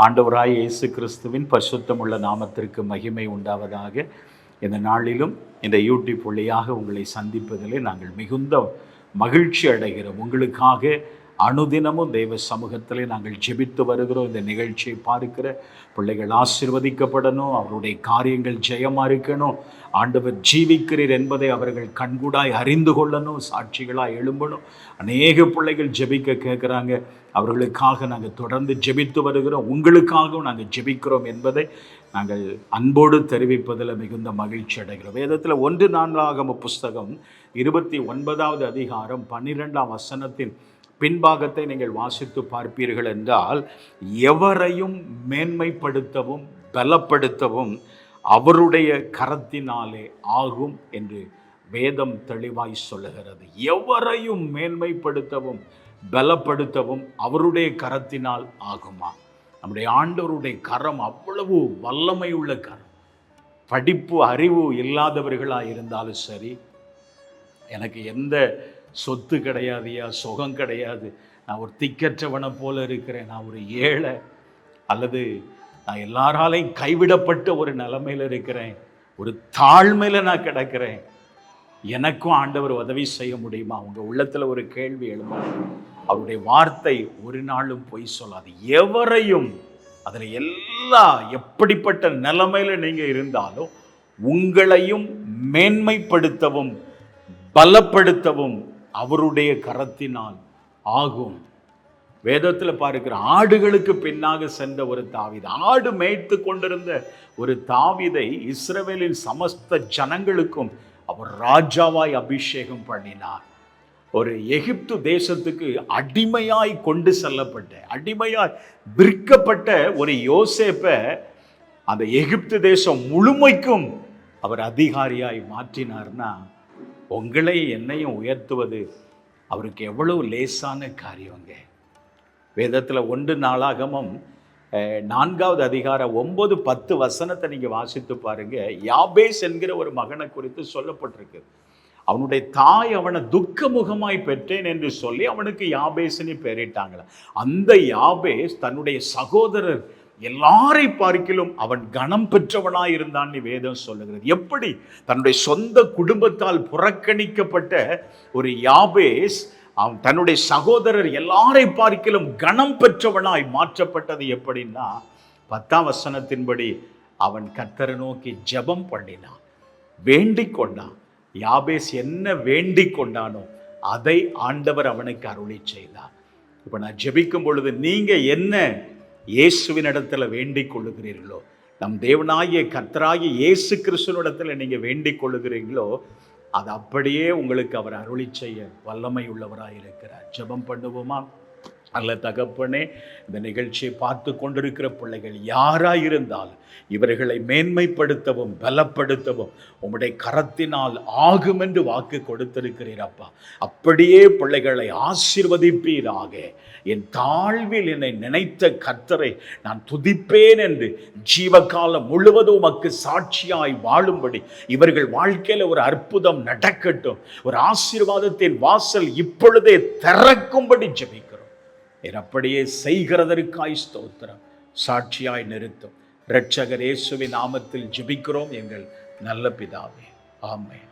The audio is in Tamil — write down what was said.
ஆண்டவராய் இயேசு கிறிஸ்துவின் பரிசுத்தமுள்ள நாமத்திற்கு மகிமை உண்டாவதாக. இந்த நாளிலும் இந்த யூடியூப் வழியாக உங்களை சந்திப்பதிலே நாங்கள் மிகுந்த மகிழ்ச்சி அடைகிறோம். உங்களுக்காக அனுதினமும் தேவ சமூகத்திலே நாங்கள் ஜெபித்து வருகிறோம். இந்த நிகழ்ச்சியை பார்க்கிற பிள்ளைகள் ஆசீர்வதிக்கப்படணும், அவருடைய காரியங்கள் ஜெயமாக இருக்கணும், ஆண்டவர் ஜீவிக்கிறீர் என்பதை அவர்கள் கண்கூடாய் அறிந்து கொள்ளணும், சாட்சிகளாக எழும்பணும். அநேக பிள்ளைகள் ஜெபிக்க கேட்குறாங்க, அவர்களுக்காக நாங்கள் தொடர்ந்து ஜெபித்து வருகிறோம், உங்களுக்காகவும் நாங்கள் ஜெபிக்கிறோம் என்பதை நாங்கள் அன்போடு தெரிவிப்பதில் மிகுந்த மகிழ்ச்சி அடைகிறோம். வேதத்தில் 1 நாளாகம புஸ்தகம் 29வது அதிகாரம் 12ஆம் வசனத்தின் பின்பாகத்தை நீங்கள் வாசித்து பார்ப்பீர்கள் என்றால், எவரையும் மேன்மைப்படுத்தவும் பலப்படுத்தவும் அவருடைய கரத்தினாலே ஆகும் என்று வேதம் தெளிவாய் சொல்லுகிறது. எவரையும் மேன்மைப்படுத்தவும் பலப்படுத்தவும் அவருடைய கரத்தினால் ஆகுமா? நம்முடைய ஆண்டவருடைய கரம் அவ்வளவு வல்லமை உள்ள கரம். படிப்பு அறிவு இல்லாதவர்களாக இருந்தாலும் சரி, எனக்கு எந்த சொத்து கிடையாதுயா, சுகம் கிடையாது, நான் ஒரு திக்கற்றவனை போல இருக்கிறேன், நான் ஒரு ஏழை, அல்லது நான் எல்லாராலையும் கைவிடப்பட்ட ஒரு நிலைமையில் இருக்கிறேன், ஒரு தாழ்மையில் நான் கிடக்கிறேன், எனக்கும் ஆண்டவர் உதவி செய்ய முடியுமா? உங்கள் உள்ளத்தில் ஒரு கேள்வி எழுமா? அவருடைய வார்த்தை ஒரு நாளும் பொய் சொல்லாது. எவரையும், அதில் எல்லா எப்படிப்பட்ட நிலைமையில் நீங்கள் இருந்தாலும் உங்களையும் மேன்மைப்படுத்தவும் பலப்படுத்தவும் அவருடைய கரத்தினால் ஆகும். வேதத்தில் பார்க்கிற ஆடுகளுக்கு பின்னாக சென்ற ஒரு தாவீது, ஆடு மேய்த்து கொண்டிருந்த ஒரு தாவீதை இஸ்ரவேலின் சமஸ்த ஜனங்களுக்கும் அவர் ராஜாவாய் அபிஷேகம் பண்ணினார். ஒரு எகிப்து தேசத்துக்கு அடிமையாய் கொண்டு செல்லப்பட்ட, அடிமையாய் விற்கப்பட்ட ஒரு யோசேப்பை அந்த எகிப்து தேசம் முழுமைக்கும் அவர் அதிகாரியாய் மாற்றினார்னா, உங்களை என்னையும் உயர்த்துவது அவருக்கு எவ்வளவு லேசான காரியங்க. வேதத்தில் 1 நாளாகமம் 4வது அதிகாரம் 9, 10 வசனத்தை நீங்கள் வாசித்து பாருங்க. யாபேஸ் என்கிற ஒரு மகனை குறித்து சொல்லப்பட்டிருக்கு. அவனுடைய தாய் அவனை துக்கமுகமாய் பெற்றேன் என்று சொல்லி அவனுக்கு யாபேஸ்னு பெயரிட்டாங்களா. அந்த யாபேஸ் தன்னுடைய சகோதரர் எல்லாரை பார்க்கிலும் அவன் கனம் பெற்றவனாய் இருந்தான் வேதம் சொல்லுகிறது. எப்படி தன்னுடைய சொந்த குடும்பத்தால் புறக்கணிக்கப்பட்ட ஒரு யாபேஸ் அவன் தன்னுடைய சகோதரர் எல்லாரை பார்க்கிலும் கனம் பெற்றவனாய் மாற்றப்பட்டது எப்படின்னா, 10ஆம் வசனத்தின்படி அவன் கர்த்தரை நோக்கி ஜெபம் பண்ணினான், வேண்டிக் கொண்டான். யாபேஸ் என்ன வேண்டிக் கொண்டானோ அதை ஆண்டவர் அவனுக்கு அருளி செய்தார். இப்போ நான் ஜெபிக்கும் பொழுது நீங்க என்ன இயேசுவின் இடத்துல வேண்டிக் கொள்ளுகிறீர்களோ, நம் தேவனாகிய கர்த்தராகிய இயேசு கிறிஸ்துவினிடத்துல நீங்க வேண்டிக் கொள்ளுகிறீர்களோ, அது அப்படியே உங்களுக்கு அவர் அருளி செய்ய வல்லமை உள்ளவராக இருக்கிறார். ஜெபம் பண்ணுவோமா? அல்ல தகப்பனே, இந்த நிகழ்ச்சியை பார்த்து கொண்டிருக்கிற பிள்ளைகள் யாராயிருந்தாலும் இவர்களை மேன்மைப்படுத்தவும் பலப்படுத்தவும் உம்முடைய கரத்தினால் ஆகும் என்று வாக்கு கொடுத்திருக்கிறீர் அப்பா. அப்படியே பிள்ளைகளை ஆசீர்வதிப்பீராக. என் தாழ்வில் என்னை நினைத்த கர்த்தரை நான் துதிப்பேன் என்று ஜீவகாலம் முழுவதும் உமக்கு சாட்சியாய் வாழும்படி இவர்கள் வாழ்க்கையில ஒரு அற்புதம் நடக்கட்டும். ஒரு ஆசீர்வாதத்தின் வாசல் இப்பொழுதே திறக்கும்படி ஜெபிக்கிறோம். அப்படியே செய்கிறதற்காய் ஸ்தோத்திரம். சாட்சியாய் நிறுத்தும் இரட்சகர் இயேசுவின் நாமத்தில் ஜெபிக்கிறோம் எங்கள் நல்ல பிதாவே, ஆமென்.